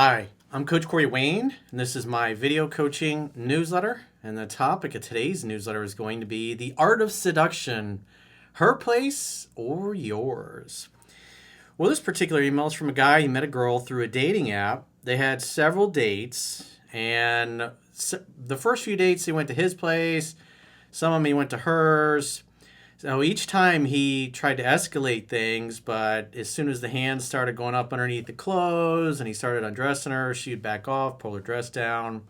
Hi, I'm Coach Corey Wayne, and this is my video coaching newsletter. And the topic of today's newsletter is going to be the art of seduction, her place or yours. Well, this particular email is from a guy. He met a girl through a dating app. They had several dates, and the first few dates he went to his place, some of them he went to hers. So each time he tried to escalate things, but as soon as the hands started going up underneath the clothes and he started undressing her, she'd back off, pull her dress down.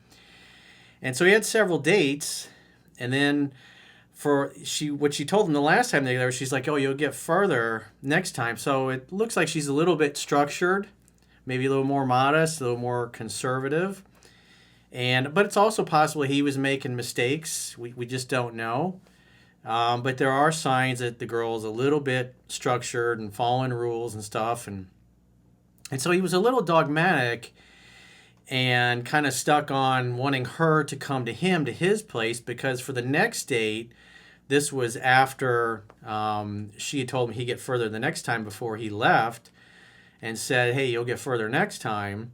And so he had several dates, and then what she told him the last time they were there, she's like, "Oh, you'll get further next time." So it looks like she's a little bit structured, maybe a little more modest, a little more conservative. But it's also possible he was making mistakes. We just don't know. But there are signs that the girl is a little bit structured and following rules and stuff. And so he was a little dogmatic and kind of stuck on wanting her to come to him, to his place, because for the next date, this was after she had told him he'd get further the next time before he left and said, "Hey, you'll get further next time."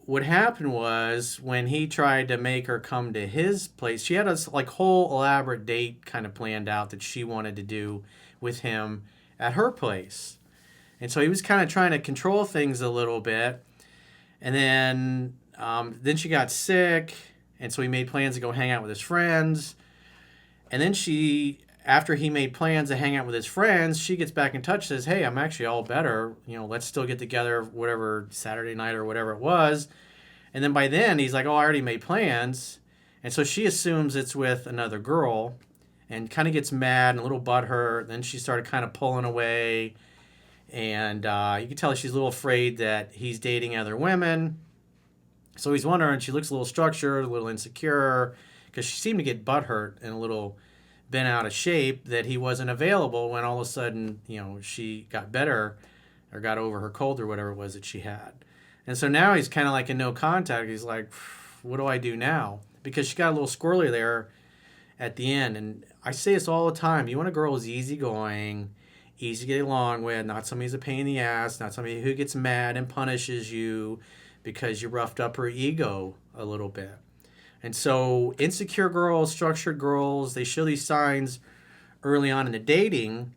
What happened was when he tried to make her come to his place, she had a whole elaborate date kind of planned out that she wanted to do with him at her place. And so he was kind of trying to control things a little bit. And then she got sick, and so he made plans to go hang out with his friends. And then after he made plans to hang out with his friends, she gets back in touch, says, "Hey, I'm actually all better. Let's still get together, whatever, Saturday night or whatever it was." And then by then, he's like, "Oh, I already made plans." And so she assumes it's with another girl and kind of gets mad and a little butthurt. Then she started kind of pulling away. And you can tell she's a little afraid that he's dating other women. So he's wondering, she looks a little structured, a little insecure, because she seemed to get butthurt and a little been out of shape that he wasn't available when all of a sudden, she got better or got over her cold or whatever it was that she had. And so now he's kind of like in no contact. He's like, "What do I do now?" Because she got a little squirrely there at the end. And I say this all the time. You want a girl who's easygoing, easy to get along with, not somebody who's a pain in the ass, not somebody who gets mad and punishes you because you roughed up her ego a little bit. And so insecure girls, structured girls, they show these signs early on in the dating.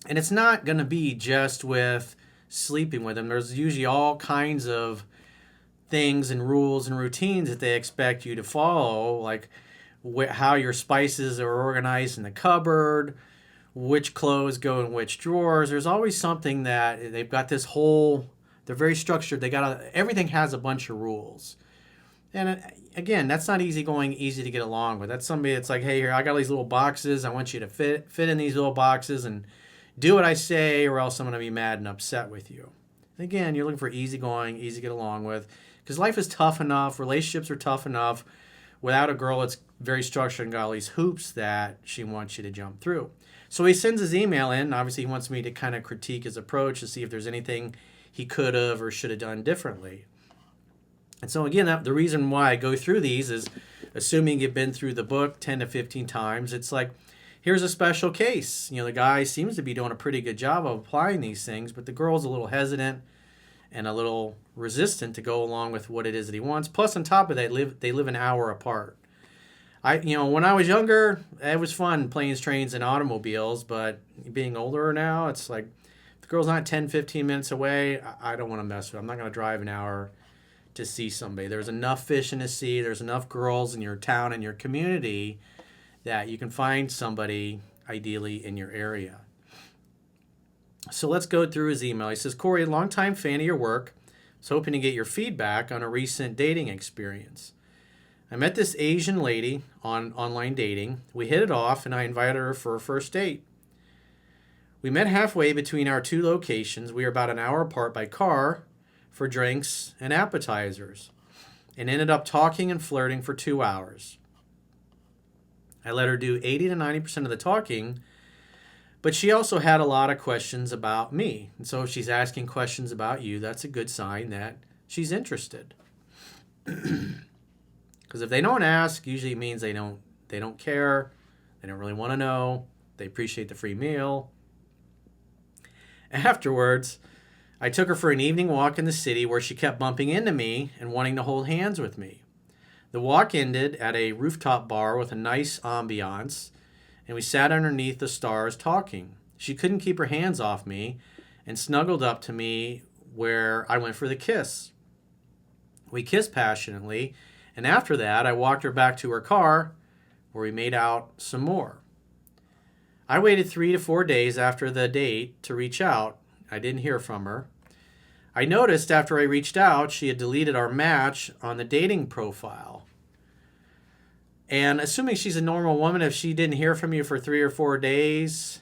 And it's not going to be just with sleeping with them. There's usually all kinds of things and rules and routines that they expect you to follow, like how your spices are organized in the cupboard, which clothes go in which drawers. There's always something that they've got they're very structured. Everything has a bunch of rules. And again, that's not easy to get along with. That's somebody that's like, "Hey, here, I got these little boxes. I want you to fit in these little boxes and do what I say, or else I'm going to be mad and upset with you." And again, you're looking for easygoing, easy to get along with, because life is tough enough. Relationships are tough enough without a girl that's very structured and got all these hoops that she wants you to jump through. So he sends his email in. Obviously, he wants me to kind of critique his approach to see if there's anything he could have or should have done differently. And so again, the reason why I go through these is, assuming you've been through the book 10 to 15 times, it's like, here's a special case. The guy seems to be doing a pretty good job of applying these things, but the girl's a little hesitant and a little resistant to go along with what it is that he wants. Plus, on top of that, they live an hour apart. When I was younger, it was fun, planes, trains, and automobiles, but being older now, it's like, if the girl's not 10, 15 minutes away, I don't want to mess with her. I'm not going to drive an hour to see somebody. There's enough fish in the sea. There's enough girls in your town and your community that you can find somebody ideally in your area. So let's go through his email. He says, "Corey, longtime fan of your work. I was hoping to get your feedback on a recent dating experience. I met this Asian lady on online dating. We hit it off and I invited her for a first date. We met halfway between our two locations. We were about an hour apart by car for drinks and appetizers, and ended up talking and flirting for 2 hours. I let her do 80 to 90% of the talking, but she also had a lot of questions about me. And so if she's asking questions about you, that's a good sign that she's interested. Because if they don't ask, usually it means they don't care, they don't really want to know, they appreciate the free meal. Afterwards, I took her for an evening walk in the city where she kept bumping into me and wanting to hold hands with me. The walk ended at a rooftop bar with a nice ambiance, and we sat underneath the stars talking. She couldn't keep her hands off me and snuggled up to me where I went for the kiss. We kissed passionately, and after that, I walked her back to her car where we made out some more. I waited 3 to 4 days after the date to reach out. I didn't hear from her. I noticed after I reached out, she had deleted our match on the dating profile. And assuming she's a normal woman, if she didn't hear from you for 3 or 4 days,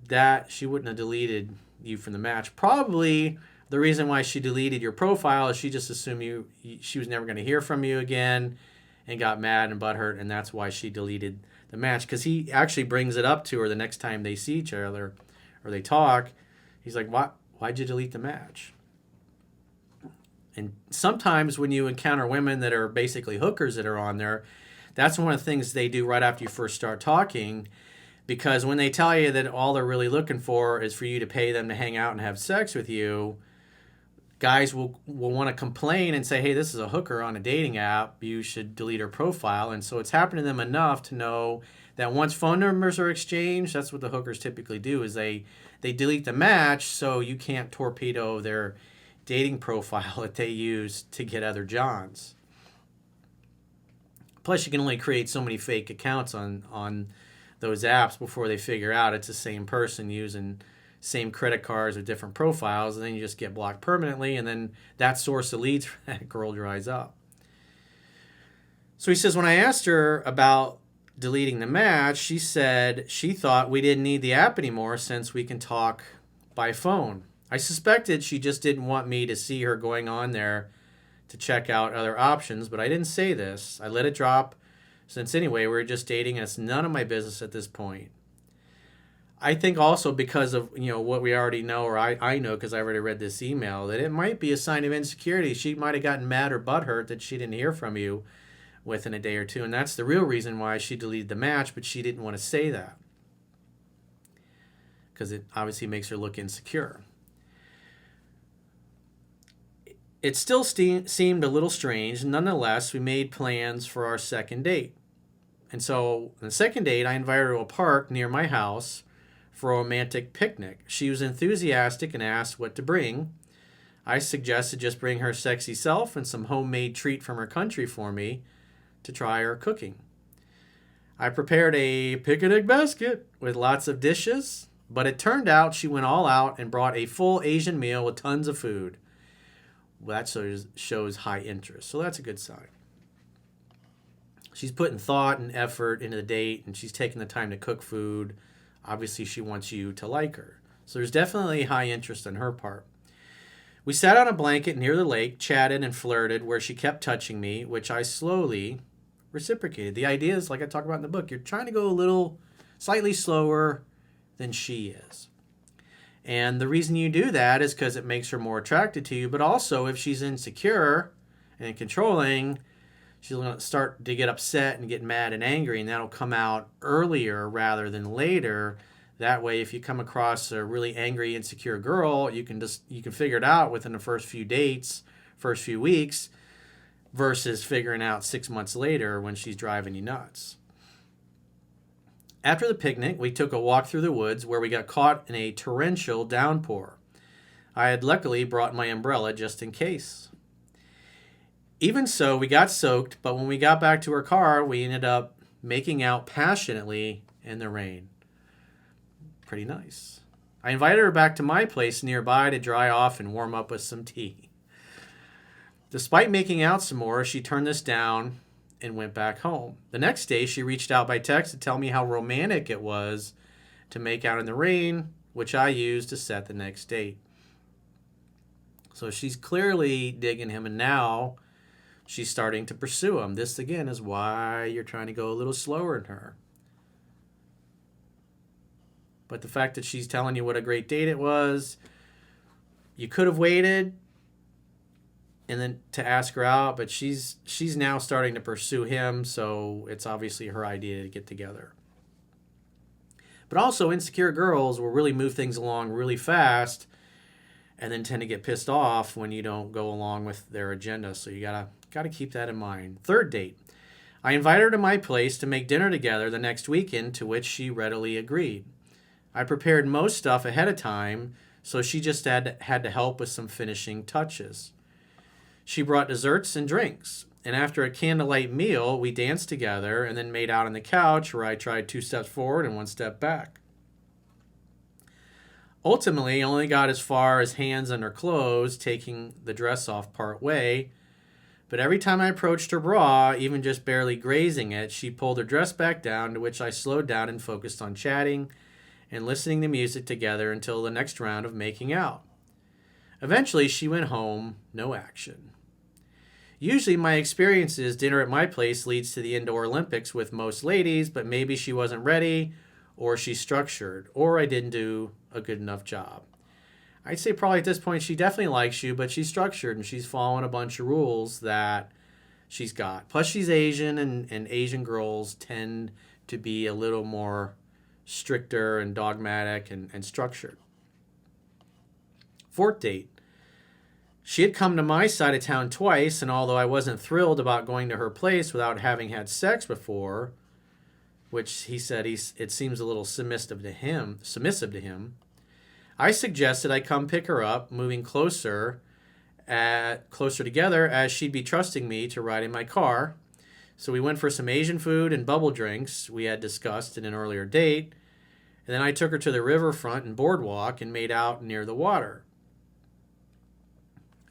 that she wouldn't have deleted you from the match. Probably the reason why she deleted your profile is she just assumed she was never going to hear from you again and got mad and butthurt, and that's why she deleted the match. Because he actually brings it up to her the next time they see each other or they talk. He's like, why'd you delete the match? And sometimes when you encounter women that are basically hookers that are on there, that's one of the things they do right after you first start talking. Because when they tell you that all they're really looking for is for you to pay them to hang out and have sex with you, guys will want to complain and say, hey, this is a hooker on a dating app. You should delete her profile. And so it's happened to them enough to know that once phone numbers are exchanged, that's what the hookers typically do, is they delete the match so you can't torpedo their dating profile that they use to get other Johns. Plus, you can only create so many fake accounts on those apps before they figure out it's the same person using same credit cards with different profiles, and then you just get blocked permanently, and then that source of leads for that girl dries up. So he says, when I asked her about deleting the match, she said she thought we didn't need the app anymore since we can talk by phone. I suspected she just didn't want me to see her going on there to check out other options, but I didn't say this. I let it drop since anyway, we were just dating and it's none of my business at this point. I think also because of what we already know, or I know because I already read this email, that it might be a sign of insecurity. She might have gotten mad or butthurt that she didn't hear from you within a day or two, and that's the real reason why she deleted the match, but she didn't want to say that because it obviously makes her look insecure. It still seemed a little strange. Nonetheless, we made plans for our second date. And so on the second date, I invited her to a park near my house for a romantic picnic. She was enthusiastic and asked what to bring. I suggested just bring her sexy self and some homemade treat from her country for me to try her cooking. I prepared a picnic basket with lots of dishes, but it turned out she went all out and brought a full Asian meal with tons of food. Well, that shows high interest, so that's a good sign. She's putting thought and effort into the date, and she's taking the time to cook food. Obviously, she wants you to like her. So there's definitely high interest on her part. We sat on a blanket near the lake, chatted and flirted, where she kept touching me, which I slowly reciprocated. The idea is, like I talk about in the book, you're trying to go slightly slower than she is. And the reason you do that is because it makes her more attracted to you, but also if she's insecure and controlling, she's going to start to get upset and get mad and angry, and that'll come out earlier rather than later. That way, if you come across a really angry, insecure girl, you can figure it out within the first few dates, first few weeks, versus figuring out 6 months later when she's driving you nuts. After the picnic, we took a walk through the woods where we got caught in a torrential downpour. I had luckily brought my umbrella just in case. Even so, we got soaked, but when we got back to her car, we ended up making out passionately in the rain. Pretty nice. I invited her back to my place nearby to dry off and warm up with some tea. Despite making out some more, she turned this down and went back home. The next day, she reached out by text to tell me how romantic it was to make out in the rain, which I used to set the next date. So she's clearly digging him, and now she's starting to pursue him. This, again, is why you're trying to go a little slower in her. But the fact that she's telling you what a great date it was, you could have waited and then to ask her out, but she's now starting to pursue him, so it's obviously her idea to get together. But also, insecure girls will really move things along really fast, and then tend to get pissed off when you don't go along with their agenda. So you gotta keep that in mind. Third date. I invited her to my place to make dinner together the next weekend, to which she readily agreed. I prepared most stuff ahead of time, so she just had to help with some finishing touches. She brought desserts and drinks, and after a candlelight meal, we danced together and then made out on the couch where I tried 2 steps forward and 1 step back. Ultimately, I only got as far as hands under clothes, taking the dress off part way, but every time I approached her bra, even just barely grazing it, she pulled her dress back down, to which I slowed down and focused on chatting and listening to music together until the next round of making out. Eventually, she went home, no action. Usually, my experience is dinner at my place leads to the indoor Olympics with most ladies, but maybe she wasn't ready, or she's structured, or I didn't do a good enough job. I'd say probably at this point she definitely likes you, but she's structured and she's following a bunch of rules that she's got. Plus, she's Asian, and Asian girls tend to be a little more stricter and dogmatic and structured. Fourth date. She had come to my side of town twice, and although I wasn't thrilled about going to her place without having had sex before, which he said it seems a little submissive to him, I suggested I come pick her up, moving closer together, as she'd be trusting me to ride in my car. So we went for some Asian food and bubble drinks we had discussed in an earlier date, and then I took her to the riverfront and boardwalk and made out near the water.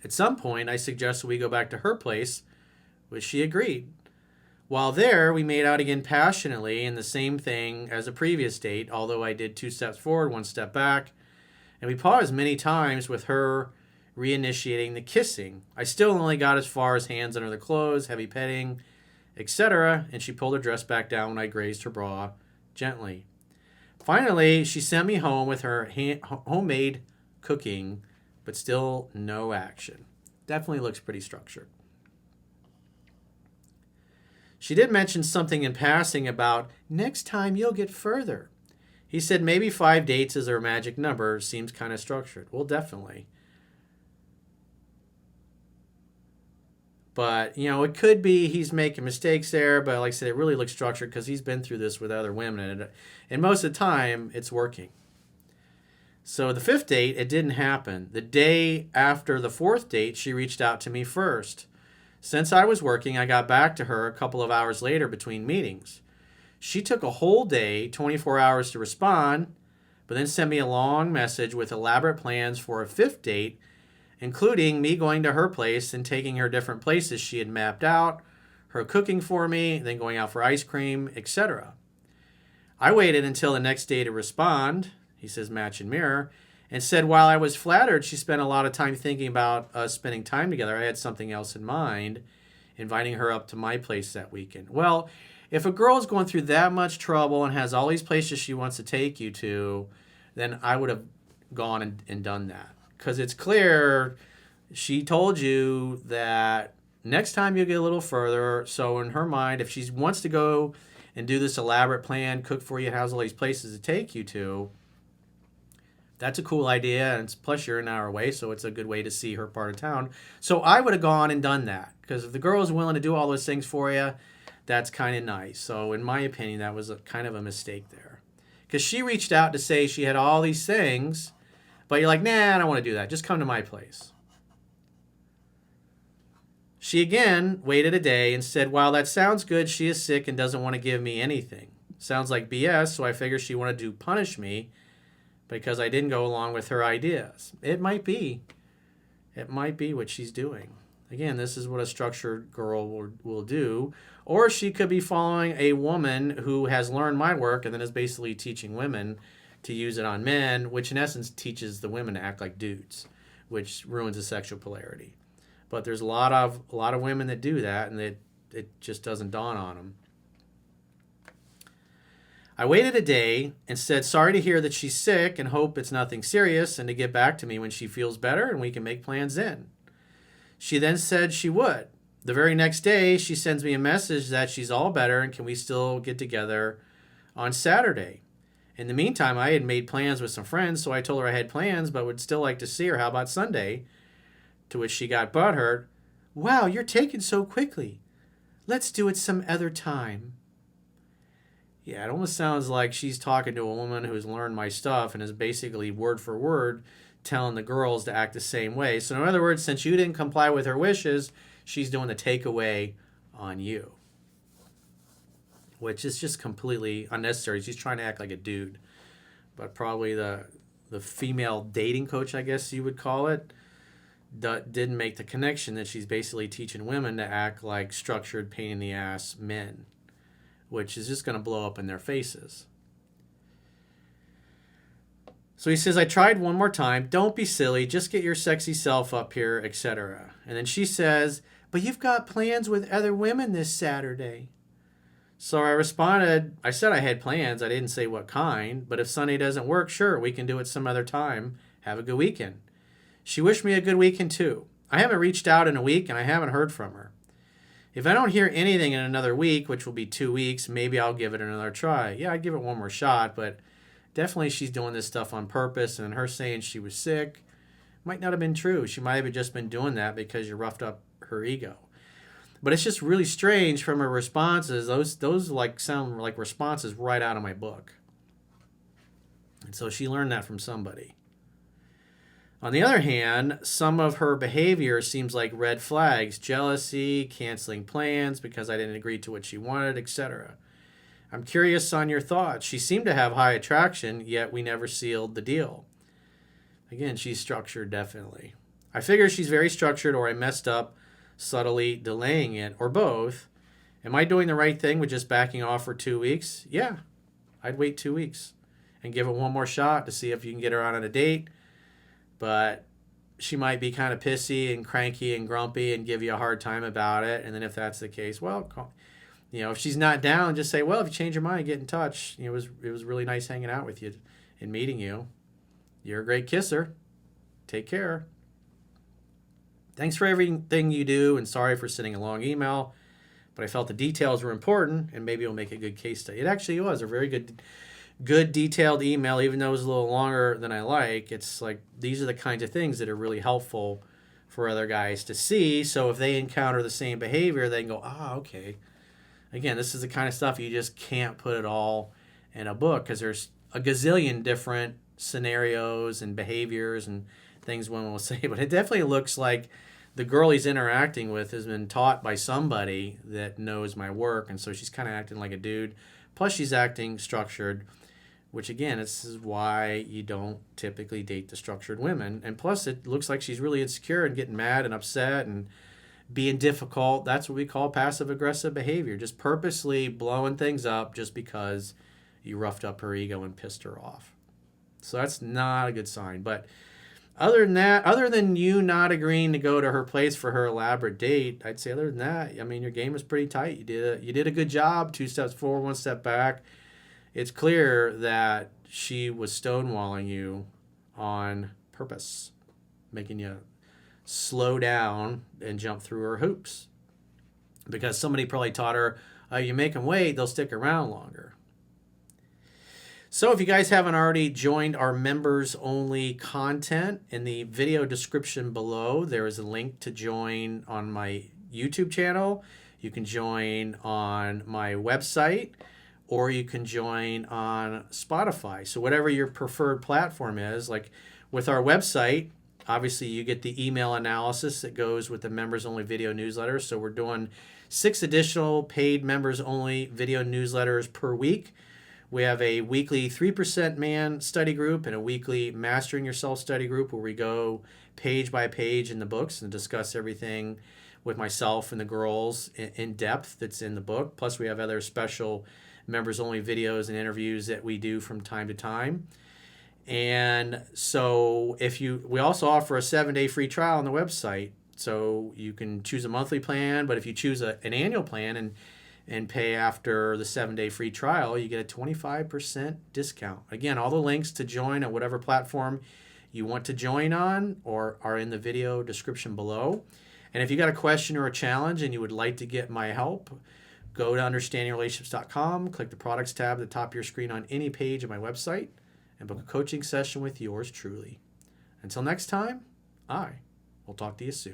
At some point, I suggested we go back to her place, which she agreed. While there, we made out again passionately, and the same thing as a previous date, although I did 2 steps forward, 1 step back, and we paused many times with her reinitiating the kissing. I still only got as far as hands under the clothes, heavy petting, etc., and she pulled her dress back down when I grazed her bra gently. Finally, she sent me home with her homemade cooking, but still no action. Definitely looks pretty structured. She did mention something in passing about next time you'll get further. He said maybe 5 dates is her magic number. Seems kind of structured. Well, definitely. But, it could be he's making mistakes there. But like I said, it really looks structured because he's been through this with other women. And most of the time, it's working. So the 5th date, it didn't happen. The day after the 4th date, she reached out to me first. Since I was working, I got back to her a couple of hours later between meetings. She took a whole day, 24 hours to respond, but then sent me a long message with elaborate plans for a 5th date, including me going to her place and taking her different places she had mapped out, her cooking for me, then going out for ice cream, etc. I waited until the next day to respond, he says match and mirror, and said while I was flattered she spent a lot of time thinking about us spending time together, I had something else in mind, inviting her up to my place that weekend. Well, if a girl is going through that much trouble and has all these places she wants to take you to, then I would have gone and done that. Because it's clear she told you that next time you'll get a little further. So in her mind, if she wants to go and do this elaborate plan, cook for you, has all these places to take you to, that's a cool idea. And plus you're an hour away, so it's a good way to see her part of town. So I would have gone and done that. Because if the girl is willing to do all those things for you, that's kind of nice. So in my opinion, that was kind of a mistake there. Because she reached out to say she had all these things, but you're like, nah, I don't want to do that. Just come to my place. She again waited a day and said, while that sounds good, she is sick and doesn't want to give me anything. Sounds like BS, so I figure she wanted to punish me because I didn't go along with her ideas. It might be. It might be what she's doing. Again, this is what a structured girl will do. Or she could be following a woman who has learned my work and then is basically teaching women to use it on men, which in essence teaches the women to act like dudes, which ruins the sexual polarity. But there's a lot of women that do that, and it just doesn't dawn on them. I waited a day and said, sorry to hear that she's sick and hope it's nothing serious, and to get back to me when she feels better and we can make plans then. She then said she would. The very next day, she sends me a message that she's all better and can we still get together on Saturday. In the meantime, I had made plans with some friends, so I told her I had plans, but would still like to see her. How about Sunday? To which she got butthurt. Wow, you're taken so quickly. Let's do it some other time. Yeah, it almost sounds like she's talking to a woman who's learned my stuff and is basically word for word telling the girls to act the same way. So in other words, since you didn't comply with her wishes, she's doing the takeaway on you, which is just completely unnecessary. She's trying to act like a dude. But probably the female dating coach, I guess you would call it, didn't make the connection that she's basically teaching women to act like structured, pain in the ass men, which is just going to blow up in their faces. So he says, I tried one more time. Don't be silly. Just get your sexy self up here, etc. And then she says, but you've got plans with other women this Saturday. So I responded, I said I had plans. I didn't say what kind. But if Sunday doesn't work, sure, we can do it some other time. Have a good weekend. She wished me a good weekend too. I haven't reached out in a week and I haven't heard from her. If I don't hear anything in another week, which will be 2 weeks, maybe I'll give it another try. Yeah, I'd give it one more shot, but definitely she's doing this stuff on purpose, and her saying she was sick might not have been true. She might have just been doing that because you roughed up her ego. But it's just really strange from her responses. Those like sound like responses right out of my book. And so she learned that from somebody. On the other hand, some of her behavior seems like red flags: jealousy, canceling plans because I didn't agree to what she wanted, etc. I'm curious on your thoughts. She seemed to have high attraction, yet we never sealed the deal. Again, she's structured, definitely. I figure she's very structured, or I messed up subtly delaying it, or both. Am I doing the right thing with just backing off for 2 weeks? Yeah, I'd wait 2 weeks and give it one more shot to see if you can get her out on a date. But she might be kind of pissy and cranky and grumpy and give you a hard time about it. And then if that's the case, well, if she's not down, just say, well, if you change your mind, get in touch. It was really nice hanging out with you and meeting you. You're a great kisser. Take care. Thanks for everything you do, and sorry for sending a long email, but I felt the details were important and maybe it'll make a good case study. It actually was a very good detailed email, even though it was a little longer than I like. It's like these are the kinds of things that are really helpful for other guys to see. So if they encounter the same behavior, they can go, okay. Again, this is the kind of stuff you just can't put it all in a book because there's a gazillion different scenarios and behaviors and things one will say. But it definitely looks like the girl he's interacting with has been taught by somebody that knows my work, and so she's kind of acting like a dude. Plus, she's acting structured, which, again, this is why you don't typically date the structured women. And plus, it looks like she's really insecure and getting mad and upset and being difficult. That's what we call passive-aggressive behavior, just purposely blowing things up just because you roughed up her ego and pissed her off. So that's not a good sign. But other than that, other than you not agreeing to go to her place for her elaborate date, I'd say other than that, I mean, your game was pretty tight. You did a good job, 2 steps forward, 1 step back. It's clear that she was stonewalling you on purpose, making you slow down and jump through her hoops. Because somebody probably taught her, you make them wait, they'll stick around longer. So if you guys haven't already joined our members-only content, in the video description below, there is a link to join on my YouTube channel. You can join on my website, or you can join on Spotify. So whatever your preferred platform is, like with our website, obviously you get the email analysis that goes with the members-only video newsletter. So we're doing 6 additional paid members-only video newsletters per week. We have a weekly 3% Man study group and a weekly Mastering Yourself study group where we go page by page in the books and discuss everything with myself and the girls in depth that's in the book. Plus we have other special members-only videos and interviews that we do from time to time. And so we also offer a 7-day free trial on the website. So you can choose a monthly plan, but if you choose an annual plan and pay after the 7-day free trial, you get a 25% discount. Again, all the links to join on whatever platform you want to join on or are in the video description below. And if you got a question or a challenge and you would like to get my help, Go to understandingrelationships.com, click the products tab at the top of your screen on any page of my website, and book a coaching session with yours truly. Until next time, I will talk to you soon.